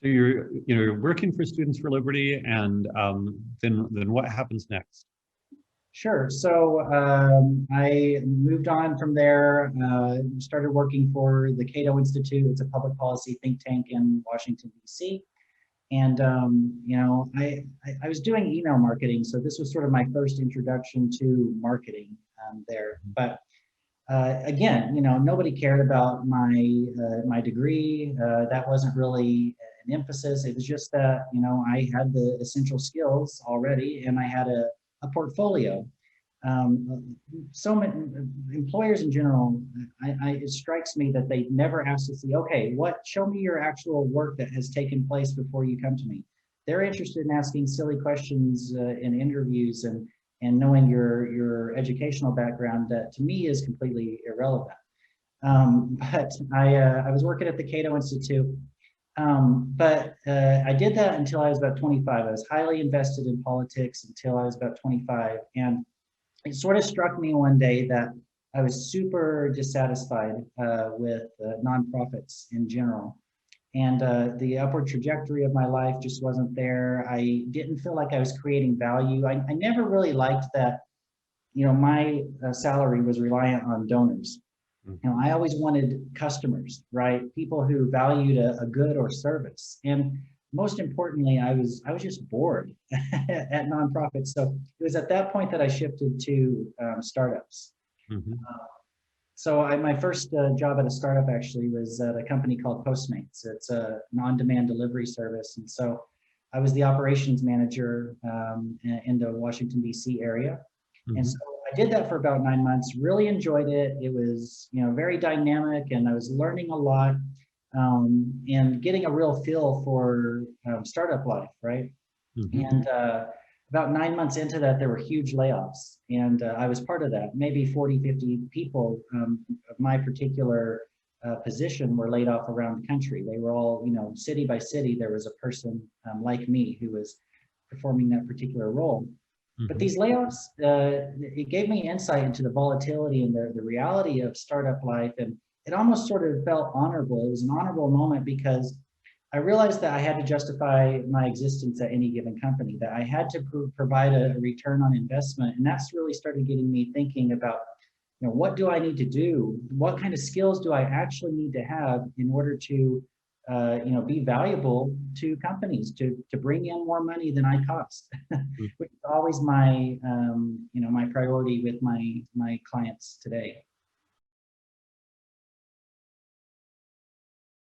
So you're working for Students for Liberty, and then what happens next? Sure. So I moved on from there, started working for the Cato Institute. It's a public policy think tank in Washington, D.C. And, I was doing email marketing. So this was sort of my first introduction to marketing there. But again, nobody cared about my degree. That wasn't really an emphasis. It was just that, I had the essential skills already and I had a portfolio. So many employers in general, it strikes me that they never ask to see, okay, show me your actual work that has taken place before you come to me. They're interested in asking silly questions in interviews and knowing your educational background that to me is completely irrelevant. But I was working at the Cato Institute, but I did that until I was about 25. I was highly invested in politics until I was about 25. And it sort of struck me one day that I was super dissatisfied with nonprofits in general. And the upward trajectory of my life just wasn't there. I didn't feel like I was creating value. I never really liked that, my salary was reliant on donors. I always wanted customers, right? People who valued a good or service. And most importantly, I was just bored at nonprofits. So it was at that point that I shifted to startups. Mm-hmm. So my first job at a startup actually was at a company called Postmates. It's an on-demand delivery service. And so I was the operations manager in the Washington, D.C. area. Mm-hmm. And so I did that for about 9 months, really enjoyed it. It was, very dynamic and I was learning a lot and getting a real feel for startup life, right? Mm-hmm. And about 9 months into that, there were huge layoffs. And I was part of that. Maybe 40, 50 people of my particular position were laid off around the country. They were all, city by city, there was a person like me who was performing that particular role. Mm-hmm. But these layoffs, it gave me insight into the volatility and the reality of startup life. And it almost sort of felt honorable. It was an honorable moment because I realized that I had to justify my existence at any given company, that I had to provide a return on investment. And that's really started getting me thinking about, what do I need to do? What kind of skills do I actually need to have in order to, be valuable to companies, to bring in more money than I cost, which is always my, my priority with my clients today.